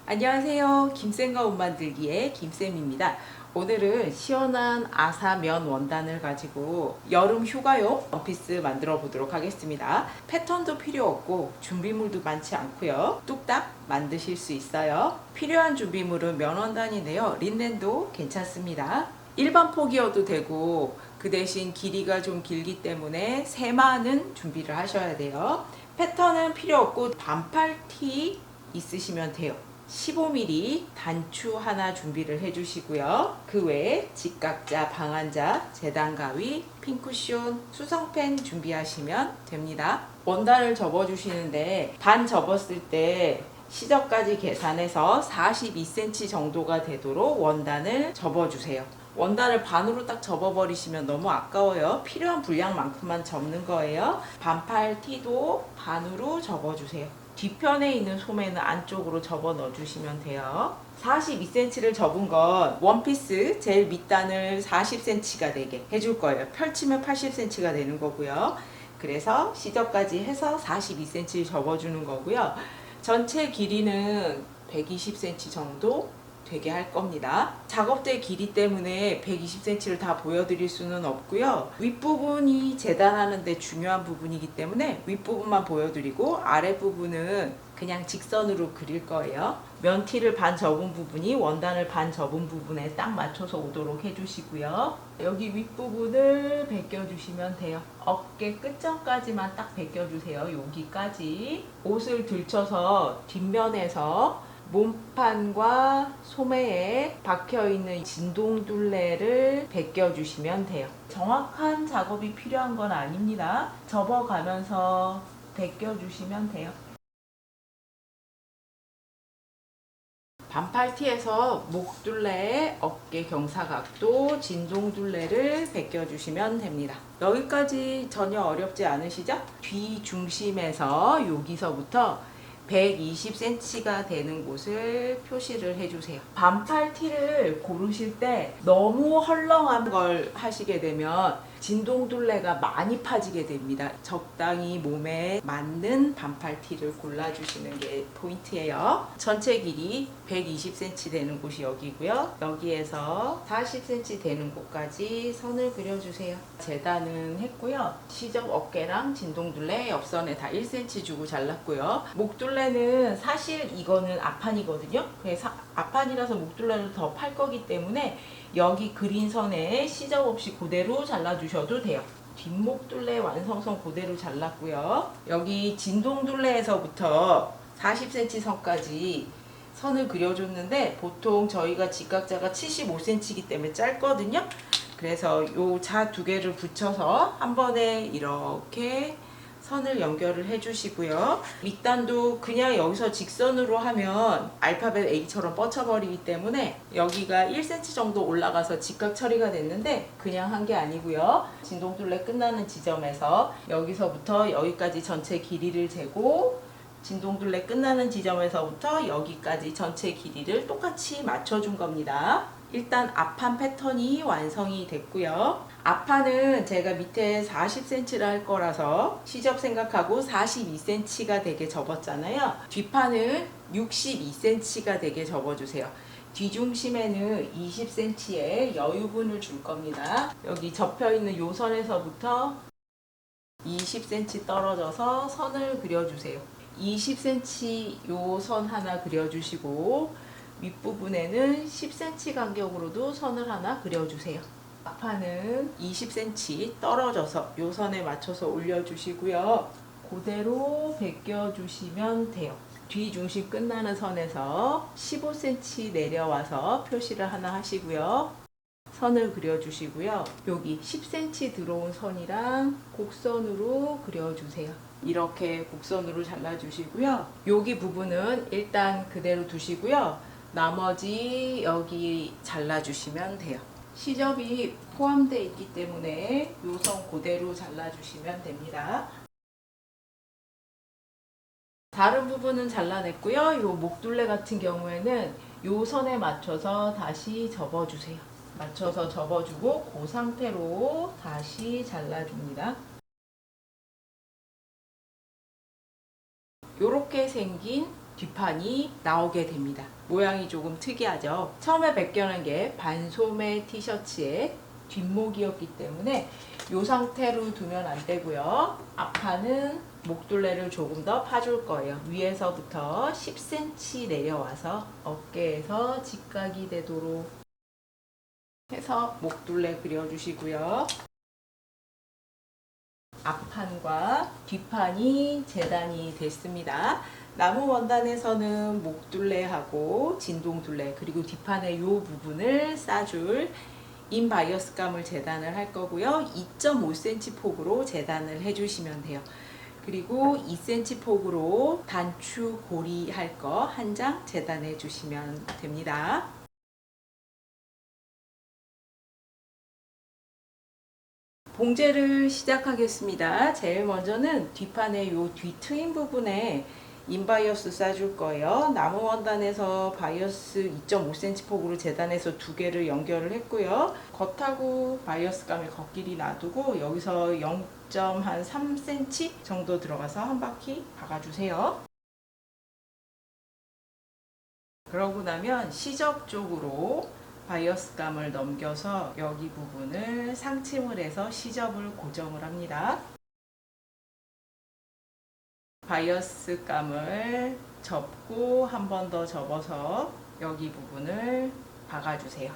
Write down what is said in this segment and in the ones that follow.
안녕하세요. 김쌤과 옷 만들기의 김쌤입니다. 오늘은 시원한 아사면 원단을 가지고 여름 휴가용 원피스 만들어 보도록 하겠습니다. 패턴도 필요 없고 준비물도 많지 않고요. 뚝딱 만드실 수 있어요. 필요한 준비물은 면 원단인데요. 린넨도 괜찮습니다. 일반 폭이어도 되고 그 대신 길이가 좀 길기 때문에 세마는 준비를 하셔야 돼요. 패턴은 필요 없고 반팔 티 있으시면 돼요. 15mm 단추 하나 준비를 해주시고요. 그 외에 직각자, 방한자, 재단 가위, 핀쿠션, 수성펜 준비하시면 됩니다. 원단을 접어주시는데 반 접었을 때 시접까지 계산해서 42cm 정도가 되도록 원단을 접어주세요. 원단을 반으로 딱 접어버리시면 너무 아까워요. 필요한 분량만큼만 접는 거예요. 반팔 티도 반으로 접어주세요. 뒤편에 있는 소매는 안쪽으로 접어 넣어주시면 돼요. 42cm를 접은 건 원피스 제일 밑단을 40cm가 되게 해줄 거예요. 펼치면 80cm가 되는 거고요. 그래서 시접까지 해서 42cm 접어주는 거고요. 전체 길이는 120cm 정도 되게 할 겁니다. 작업대 길이 때문에 120cm를 다 보여드릴 수는 없고요. 윗부분이 재단하는데 중요한 부분이기 때문에 윗부분만 보여드리고 아랫부분은 그냥 직선으로 그릴 거예요. 면티를 반 접은 부분이 원단을 반 접은 부분에 딱 맞춰서 오도록 해주시고요. 여기 윗부분을 벗겨주시면 돼요. 어깨 끝점까지만 딱 벗겨주세요. 여기까지. 옷을 들쳐서 뒷면에서 몸판과 소매에 박혀있는 진동둘레를 벗겨주시면 돼요. 정확한 작업이 필요한 건 아닙니다. 접어가면서 벗겨주시면 돼요. 반팔티에서 목둘레, 어깨 경사각도, 진동둘레를 벗겨주시면 됩니다. 여기까지 전혀 어렵지 않으시죠? 뒤 중심에서 여기서부터 120cm가 되는 곳을 표시를 해주세요. 반팔 티를 고르실 때 너무 헐렁한 걸 하시게 되면 진동둘레가 많이 파지게 됩니다. 적당히 몸에 맞는 반팔 티를 골라주시는 게 포인트예요. 전체 길이 120cm 되는 곳이 여기고요. 여기에서 40cm 되는 곳까지 선을 그려주세요. 재단은 했고요. 시접 어깨랑 진동둘레 옆선에 다 1cm 주고 잘랐고요. 목둘레는 사실 이거는 앞판이거든요. 그래서 앞판이라서 목둘레를 더 팔 거기 때문에 여기 그린 선에 시접 없이 그대로 잘라주셔도 돼요. 뒷목둘레 완성선 그대로 잘랐고요. 여기 진동둘레에서부터 40cm 선까지 선을 그려줬는데 보통 저희가 직각자가 75cm이기 때문에 짧거든요. 그래서 요 자 두 개를 붙여서 한 번에 이렇게 선을 연결을 해주시고요. 밑단도 그냥 여기서 직선으로 하면 알파벳 A처럼 뻗쳐버리기 때문에 여기가 1cm 정도 올라가서 직각 처리가 됐는데 그냥 한 게 아니고요. 진동둘레 끝나는 지점에서 여기서부터 여기까지 전체 길이를 재고 진동둘레 끝나는 지점에서부터 여기까지 전체 길이를 똑같이 맞춰준 겁니다. 일단 앞판 패턴이 완성이 됐고요. 앞판은 제가 밑에 40cm를 할 거라서 시접 생각하고 42cm가 되게 접었잖아요. 뒷판은 62cm가 되게 접어주세요. 뒤중심에는 20cm의 여유분을 줄 겁니다. 여기 접혀있는 요 선에서부터 20cm 떨어져서 선을 그려주세요. 20cm 요 선 하나 그려주시고 윗부분에는 10cm 간격으로도 선을 하나 그려주세요. 앞판은 20cm 떨어져서 요 선에 맞춰서 올려주시고요. 그대로 벗겨주시면 돼요. 뒤 중심 끝나는 선에서 15cm 내려와서 표시를 하나 하시고요. 선을 그려주시고요. 여기 10cm 들어온 선이랑 곡선으로 그려주세요. 이렇게 곡선으로 잘라주시고요. 여기 부분은 일단 그대로 두시고요. 나머지 여기 잘라주시면 돼요. 시접이 포함되어 있기 때문에 요 선 그대로 잘라주시면 됩니다. 다른 부분은 잘라냈고요. 요 목둘레 같은 경우에는 요 선에 맞춰서 다시 접어주세요. 맞춰서 접어주고 그 상태로 다시 잘라줍니다. 요렇게 생긴 뒷판이 나오게 됩니다. 모양이 조금 특이하죠. 처음에 벗겨낸 게 반소매 티셔츠의 뒷목이었기 때문에 이 상태로 두면 안 되고요. 앞판은 목둘레를 조금 더 파줄 거예요. 위에서부터 10cm 내려와서 어깨에서 직각이 되도록 해서 목둘레 그려주시고요. 앞판과 뒷판이 재단이 됐습니다. 나무 원단에서는 목둘레하고 진동둘레 그리고 뒷판의 이 부분을 싸줄 인바이어스감을 재단을 할 거고요. 2.5cm 폭으로 재단을 해주시면 돼요. 그리고 2cm 폭으로 단추 고리 할 거 한 장 재단해 주시면 됩니다. 봉제를 시작하겠습니다. 제일 먼저는 뒷판의 이 뒤 트임 부분에 인바이어스 싸줄 거예요. 나무 원단에서 바이어스 2.5cm 폭으로 재단해서 두 개를 연결을 했고요. 겉하고 바이어스감을 겉길이 놔두고 여기서 0.3cm 정도 들어가서 한 바퀴 박아주세요. 그러고 나면 시접 쪽으로 바이어스감을 넘겨서 여기 부분을 상침을 해서 시접을 고정을 합니다. 바이어스감을 접고 한 번 더 접어서 여기 부분을 박아주세요.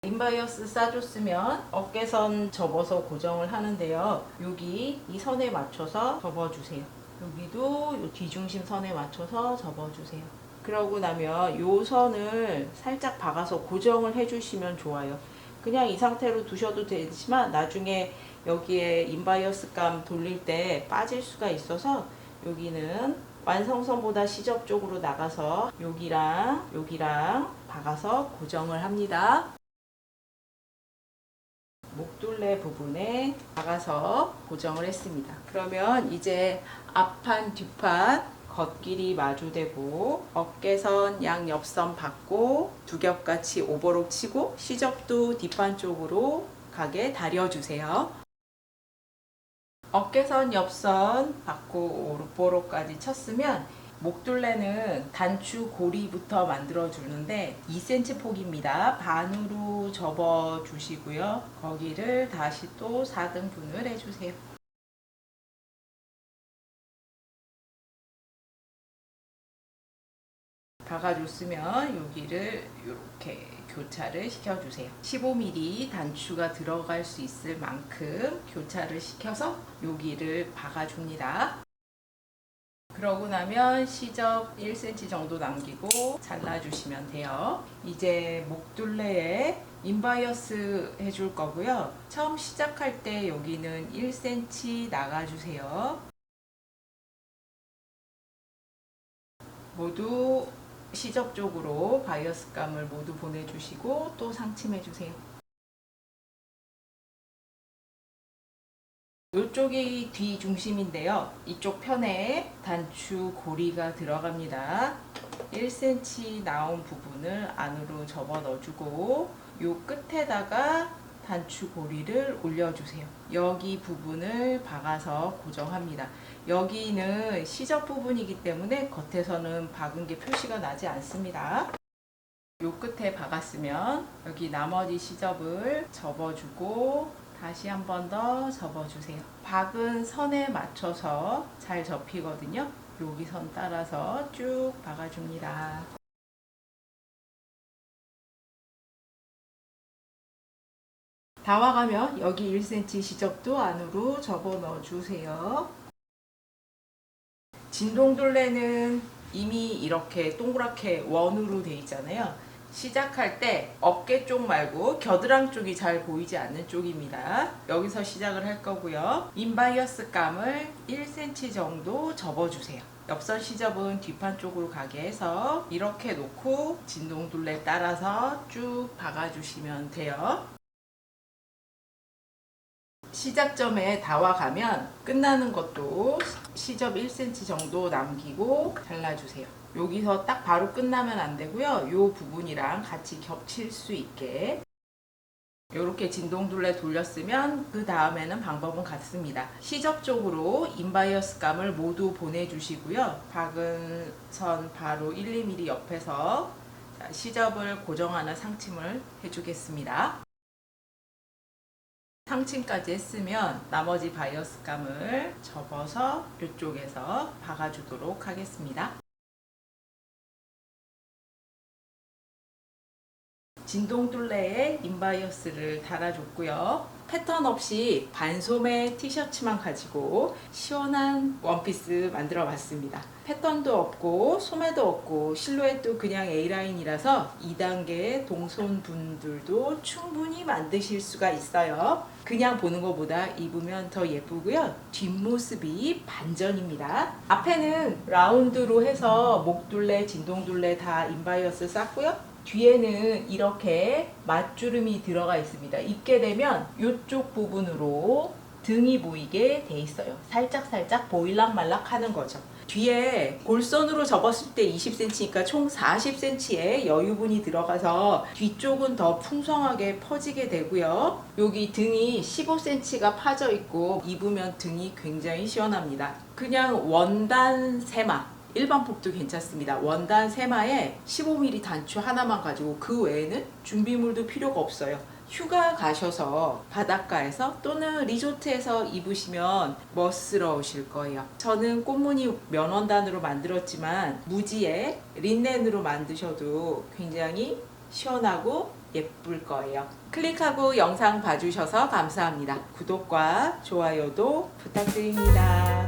인바이어스 싸줬으면 어깨선 접어서 고정을 하는데요. 여기 이 선에 맞춰서 접어주세요. 여기도 이 뒤중심 선에 맞춰서 접어주세요. 그러고 나면 이 선을 살짝 박아서 고정을 해주시면 좋아요. 그냥 이 상태로 두셔도 되지만 나중에 여기에 인바이어스감 돌릴 때 빠질 수가 있어서 여기는 완성선보다 시접 쪽으로 나가서 여기랑 박아서 고정을 합니다. 목둘레 부분에 박아서 고정을 했습니다. 그러면 이제 앞판 뒷판 겉길이 마주되고 어깨선 양옆선 받고 두 겹같이 오버록 치고 시접도 뒷판 쪽으로 가게 다려주세요. 어깨선 옆선 받고 오버록까지 쳤으면 목둘레는 단추 고리부터 만들어 주는데 2cm 폭입니다. 반으로 접어 주시고요. 거기를 다시 또 4등분을 해주세요. 박아줬으면 여기를 이렇게 교차를 시켜주세요. 15mm 단추가 들어갈 수 있을 만큼 교차를 시켜서 여기를 박아줍니다. 그러고 나면 시접 1cm 정도 남기고 잘라주시면 돼요. 이제 목둘레에 인바이어스 해줄 거고요. 처음 시작할 때 여기는 1cm 나가주세요. 모두 시접 쪽으로 바이어스감을 모두 보내주시고 또 상침해주세요. 이쪽이 뒤 중심인데요. 이쪽 편에 단추 고리가 들어갑니다. 1cm 나온 부분을 안으로 접어 넣어주고 요 끝에다가 단추 고리를 올려주세요. 여기 부분을 박아서 고정합니다. 여기는 시접 부분이기 때문에 겉에서는 박은 게 표시가 나지 않습니다. 요 끝에 박았으면 여기 나머지 시접을 접어주고 다시 한 번 더 접어주세요. 박은 선에 맞춰서 잘 접히거든요. 여기 선 따라서 쭉 박아줍니다. 다 와가면 여기 1cm 시접도 안으로 접어 넣어주세요. 진동둘레는 이미 이렇게 동그랗게 원으로 돼 있잖아요. 시작할 때 어깨 쪽 말고 겨드랑 쪽이 잘 보이지 않는 쪽입니다. 여기서 시작을 할 거고요. 인바이어스 감을 1cm 정도 접어주세요. 옆선 시접은 뒷판 쪽으로 가게 해서 이렇게 놓고 진동둘레 따라서 쭉 박아주시면 돼요. 시작점에 다 와가면 끝나는 것도 시접 1cm 정도 남기고 잘라주세요. 여기서 딱 바로 끝나면 안 되고요. 이 부분이랑 같이 겹칠 수 있게 이렇게 진동둘레 돌렸으면 그 다음에는 방법은 같습니다. 시접 쪽으로 인바이어스감을 모두 보내주시고요. 박은 선 바로 1, 2mm 옆에서 시접을 고정하는 상침을 해주겠습니다. 상침까지 했으면 나머지 바이어스감을 접어서 이쪽에서 박아주도록 하겠습니다. 진동둘레에 인바이어스를 달아줬고요. 패턴 없이 반소매 티셔츠만 가지고 시원한 원피스 만들어 봤습니다. 패턴도 없고 소매도 없고 실루엣도 그냥 A라인이라서 2단계 동손 분들도 충분히 만드실 수가 있어요. 그냥 보는 것보다 입으면 더 예쁘고요. 뒷모습이 반전입니다. 앞에는 라운드로 해서 목둘레, 진동둘레 다 인바이어스 쌌고요. 뒤에는 이렇게 맞주름이 들어가 있습니다. 입게 되면 이쪽 부분으로 등이 보이게 돼 있어요. 살짝 보일락말락 하는 거죠. 뒤에 골선으로 접었을 때 20cm니까 총 40cm의 여유분이 들어가서 뒤쪽은 더 풍성하게 퍼지게 되고요. 여기 등이 15cm가 파져 있고 입으면 등이 굉장히 시원합니다. 그냥 원단 세마 일반 폭도 괜찮습니다. 원단 세마에 15mm 단추 하나만 가지고 그 외에는 준비물도 필요가 없어요. 휴가 가셔서 바닷가에서 또는 리조트에서 입으시면 멋스러우실 거예요. 저는 꽃무늬 면원단으로 만들었지만 무지에 린넨으로 만드셔도 굉장히 시원하고 예쁠 거예요. 클릭하고 영상 봐주셔서 감사합니다. 구독과 좋아요도 부탁드립니다.